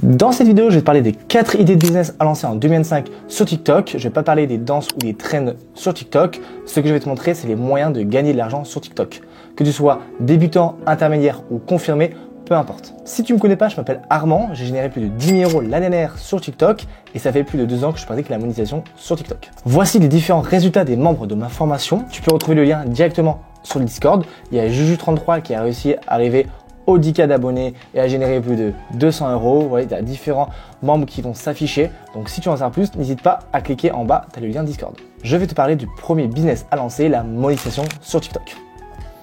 Dans cette vidéo, je vais te parler des 4 idées de business à lancer en 2025 sur TikTok. Je vais pas parler des danses ou des trends sur TikTok. Ce que je vais te montrer, c'est les moyens de gagner de l'argent sur TikTok. Que tu sois débutant, intermédiaire ou confirmé, peu importe. Si tu me connais pas, je m'appelle Armand. J'ai généré plus de 10 000 € l'année dernière sur TikTok et ça fait plus de 2 ans que je pratique la monétisation sur TikTok. Voici les différents résultats des membres de ma formation. Tu peux retrouver le lien directement sur le Discord. Il y a Juju33 qui a réussi à arriver aux 10K d'abonnés et à générer plus de 200 €. Voilà, il y a différents membres qui vont s'afficher. Donc si tu en sais plus, n'hésite pas à cliquer en bas, tu as le lien Discord. Je vais te parler du premier business à lancer, la monétisation sur TikTok.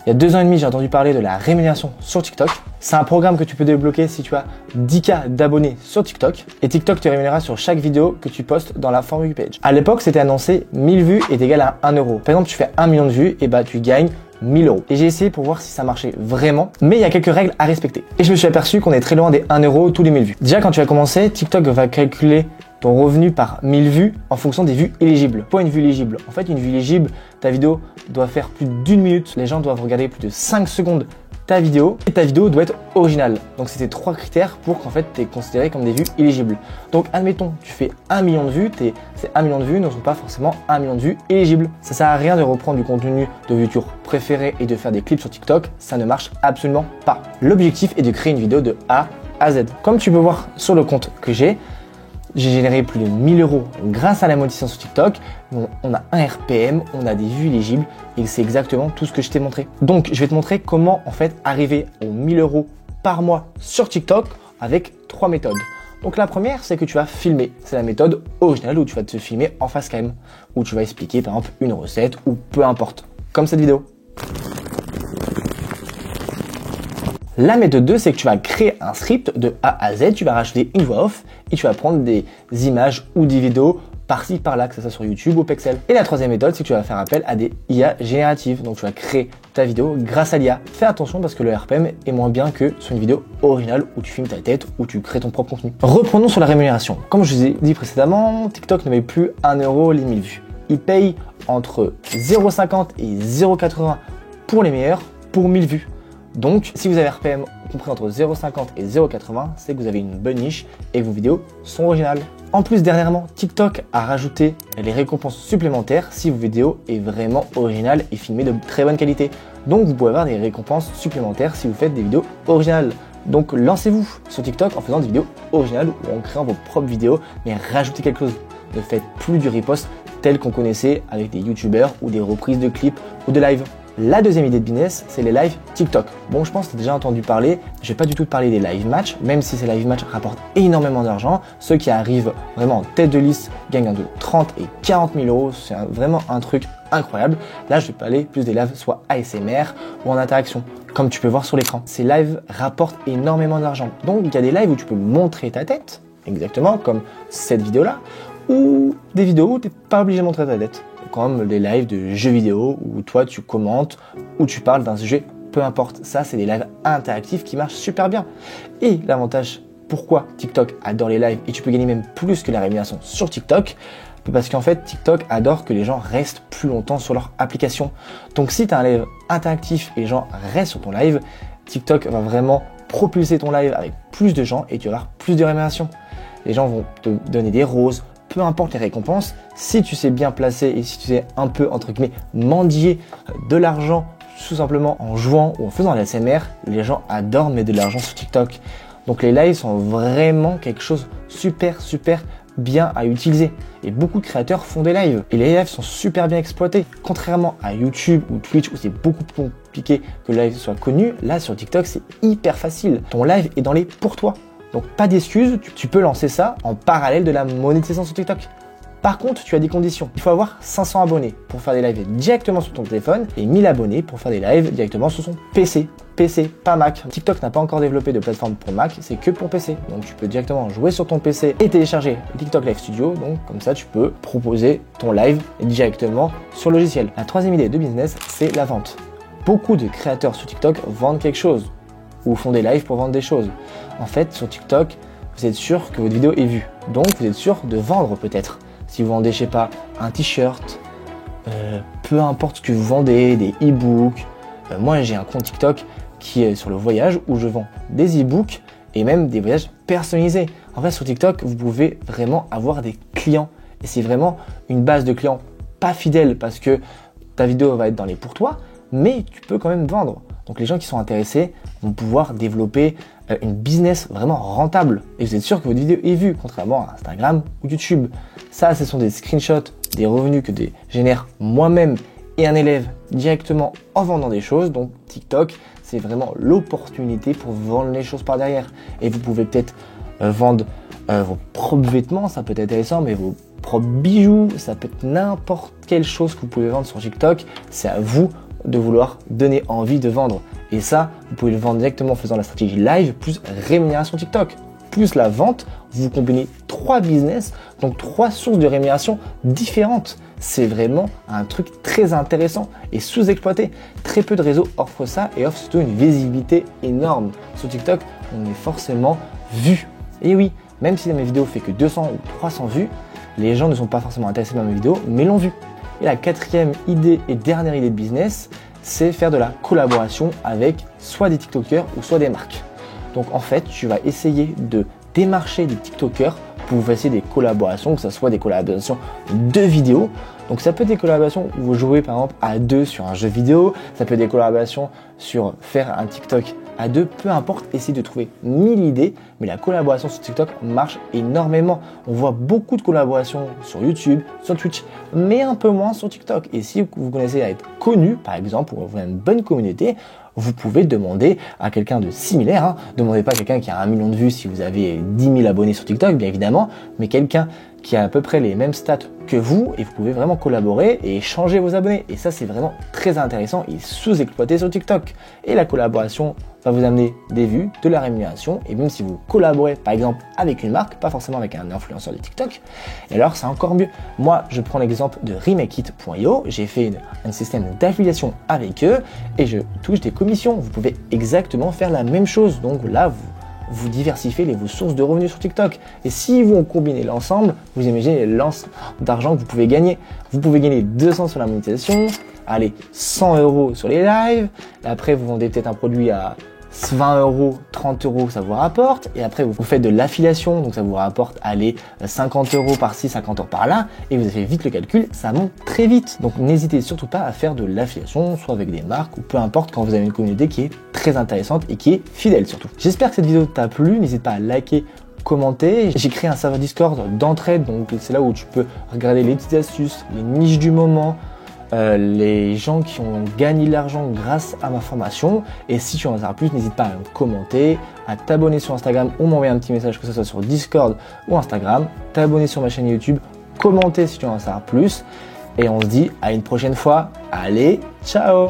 Il y a 2 ans et demi, j'ai entendu parler de la rémunération sur TikTok. C'est un programme que tu peux débloquer si tu as 10K d'abonnés sur TikTok. Et TikTok te rémunérera sur chaque vidéo que tu postes dans la For You page. À l'époque, c'était annoncé 1000 vues est égal à 1 €. Par exemple, tu fais 1 million de vues, et bah tu gagnes 1000 €. Et j'ai essayé pour voir si ça marchait vraiment, mais il y a quelques règles à respecter. Et je me suis aperçu qu'on est très loin des 1 € tous les 1000 vues. Déjà, quand tu vas commencer, TikTok va calculer ton revenu par 1000 vues en fonction des vues éligibles. Pas une vue éligible. En fait, une vue éligible, ta vidéo doit faire plus d'1 minute. Les gens doivent regarder plus de 5 secondes ta vidéo et ta vidéo doit être originale. Donc, c'était 3 critères pour qu'en fait, tu es considéré comme des vues éligibles. Donc, admettons, tu fais 1 million de vues, ces 1 million de vues ne sont pas forcément 1 million de vues éligibles. Ça sert à rien de reprendre du contenu de youtubeur préféré et de faire des clips sur TikTok. Ça ne marche absolument pas. L'objectif est de créer une vidéo de A à Z. Comme tu peux voir sur le compte que j'ai généré plus de 1000 € grâce à la monétisation sur TikTok. On a un RPM, on a des vues éligibles et c'est exactement tout ce que je t'ai montré. Donc, je vais te montrer comment en fait arriver aux 1000 € par mois sur TikTok avec 3 méthodes. Donc, la première, c'est que tu vas filmer. C'est la méthode originale où tu vas te filmer en face cam, où tu vas expliquer par exemple une recette ou peu importe, comme cette vidéo. La méthode 2, c'est que tu vas créer un script de A à Z, tu vas rajouter une voix off et tu vas prendre des images ou des vidéos par-ci par-là, que ce soit sur YouTube ou Pexel. Et la troisième méthode, c'est que tu vas faire appel à des IA génératives. Donc tu vas créer ta vidéo grâce à l'IA. Fais attention parce que le RPM est moins bien que sur une vidéo originale où tu filmes ta tête, où tu crées ton propre contenu. Reprenons sur la rémunération. Comme je vous ai dit précédemment, TikTok ne paye plus 1 € les 1000 vues. Il paye entre 0,50 et 0,80 pour les meilleurs pour 1000 vues. Donc, si vous avez RPM compris entre 0,50 et 0,80, c'est que vous avez une bonne niche et que vos vidéos sont originales. En plus, dernièrement, TikTok a rajouté les récompenses supplémentaires si vos vidéos est vraiment originales et filmées de très bonne qualité. Donc, vous pouvez avoir des récompenses supplémentaires si vous faites des vidéos originales. Donc, lancez-vous sur TikTok en faisant des vidéos originales ou en créant vos propres vidéos, mais rajoutez quelque chose. Ne faites plus du repost tel qu'on connaissait avec des youtubeurs ou des reprises de clips ou de live. La deuxième idée de business, c'est les lives TikTok. Bon, je pense que tu as déjà entendu parler. Je vais pas du tout te parler des live match, même si ces live match rapportent énormément d'argent. Ceux qui arrivent vraiment en tête de liste gagnent de 30 et 40 000 €. C'est vraiment un truc incroyable. Là, je vais parler plus des lives soit ASMR ou en interaction, comme tu peux voir sur l'écran. Ces lives rapportent énormément d'argent. Donc, il y a des lives où tu peux montrer ta tête, exactement comme cette vidéo-là, ou des vidéos où tu n'es pas obligé de montrer ta tête, comme les lives de jeux vidéo où toi tu commentes, où tu parles d'un sujet, peu importe. Ça, c'est des lives interactifs qui marchent super bien. Et l'avantage, pourquoi TikTok adore les lives et tu peux gagner même plus que la rémunération sur TikTok, parce qu'en fait, TikTok adore que les gens restent plus longtemps sur leur application. Donc, si tu as un live interactif et les gens restent sur ton live, TikTok va vraiment propulser ton live avec plus de gens et tu vas avoir plus de rémunération. Les gens vont te donner des roses, peu importe les récompenses, si tu sais bien placer et si tu sais un peu, entre guillemets, mendier de l'argent, tout simplement en jouant ou en faisant de la l'ASMR, les gens adorent mettre de l'argent sur TikTok. Donc les lives sont vraiment quelque chose super bien à utiliser. Et beaucoup de créateurs font des lives. Et les lives sont super bien exploités. Contrairement à YouTube ou Twitch où c'est beaucoup plus compliqué que le live soit connu, là sur TikTok c'est hyper facile. Ton live est dans les pour toi. Donc pas d'excuses, tu peux lancer ça en parallèle de la monétisation sur TikTok. Par contre, tu as des conditions. Il faut avoir 500 abonnés pour faire des lives directement sur ton téléphone et 1000 abonnés pour faire des lives directement sur son PC. PC, pas Mac. TikTok n'a pas encore développé de plateforme pour Mac, c'est que pour PC. Donc tu peux directement jouer sur ton PC et télécharger TikTok Live Studio. Donc comme ça, tu peux proposer ton live directement sur le logiciel. La troisième idée de business, c'est la vente. Beaucoup de créateurs sur TikTok vendent quelque chose ou font des lives pour vendre des choses. En fait, sur TikTok, vous êtes sûr que votre vidéo est vue. Donc, vous êtes sûr de vendre peut-être. Si vous vendez, je sais pas, un t-shirt, peu importe ce que vous vendez, des e-books. Moi, j'ai un compte TikTok qui est sur le voyage où je vends des e-books et même des voyages personnalisés. En fait, sur TikTok, vous pouvez vraiment avoir des clients. Et c'est vraiment une base de clients pas fidèles parce que ta vidéo va être dans les pour toi, mais tu peux quand même vendre. Donc les gens qui sont intéressés vont pouvoir développer une business vraiment rentable. Et vous êtes sûr que votre vidéo est vue, contrairement à Instagram ou YouTube. Ça, ce sont des screenshots, des revenus que je génère moi-même et un élève directement en vendant des choses. Donc TikTok, c'est vraiment l'opportunité pour vendre les choses par derrière. Et vous pouvez peut-être vendre vos propres vêtements, ça peut être intéressant, mais vos propres bijoux, ça peut être n'importe quelle chose que vous pouvez vendre sur TikTok. C'est à vous de vouloir donner envie de vendre. Et ça, vous pouvez le vendre directement en faisant la stratégie live plus rémunération TikTok. Plus la vente, vous combinez 3 business, donc 3 sources de rémunération différentes. C'est vraiment un truc très intéressant et sous-exploité. Très peu de réseaux offrent ça et offrent surtout une visibilité énorme. Sur TikTok, on est forcément vu. Et oui, même si mes vidéos fait que 200 ou 300 vues, les gens ne sont pas forcément intéressés par mes vidéos, mais l'ont vu. Et la quatrième idée et dernière idée de business, c'est faire de la collaboration avec soit des TikTokers ou soit des marques. Donc en fait, tu vas essayer de démarcher des TikTokers pour vous faire des collaborations, que ce soit des collaborations de vidéos. Donc ça peut être des collaborations où vous jouez par exemple à 2 sur un jeu vidéo, ça peut être des collaborations sur faire un TikTok à 2, peu importe, essayez de trouver 1000 idées, mais la collaboration sur TikTok marche énormément. On voit beaucoup de collaborations sur YouTube, sur Twitch, mais un peu moins sur TikTok. Et si vous connaissez à être connu, par exemple, ou vous avez une bonne communauté, vous pouvez demander à quelqu'un de similaire, demandez pas à quelqu'un qui a 1 million de vues si vous avez 10 000 abonnés sur TikTok, bien évidemment, mais quelqu'un qui a à peu près les mêmes stats que vous et vous pouvez vraiment collaborer et échanger vos abonnés. Et ça, c'est vraiment très intéressant et sous-exploité sur TikTok. Et la collaboration va vous amener des vues, de la rémunération et même si vous collaborez par exemple avec une marque, pas forcément avec un influenceur de TikTok, et alors c'est encore mieux. Moi, je prends l'exemple de remakeit.io, j'ai fait un système d'affiliation avec eux et je touche des commissions. Vous pouvez exactement faire la même chose. Donc là, vous diversifiez vos sources de revenus sur TikTok. Et si vous combinez l'ensemble, vous imaginez l'ensemble d'argent que vous pouvez gagner. Vous pouvez gagner 200 sur la monétisation, allez, 100 € sur les lives. Après, vous vendez peut-être un produit à 20 €, 30 €, ça vous rapporte. Et après, vous faites de l'affiliation, donc ça vous rapporte, allez, 50 € par-ci, 50 € par-là. Et vous avez vite le calcul, ça monte très vite. Donc n'hésitez surtout pas à faire de l'affiliation, soit avec des marques ou peu importe, quand vous avez une communauté qui est très intéressante et qui est fidèle surtout. J'espère que cette vidéo t'a plu. N'hésite pas à liker, commenter. J'ai créé un serveur Discord d'entraide, donc c'est là où tu peux regarder les petites astuces, les niches du moment, les gens qui ont gagné de l'argent grâce à ma formation. Et si tu en sais plus, n'hésite pas à me commenter, à t'abonner sur Instagram ou m'envoyer un petit message, que ce soit sur Discord ou Instagram, t'abonner sur ma chaîne YouTube, commenter si tu en sais plus. Et on se dit à une prochaine fois. Allez, ciao!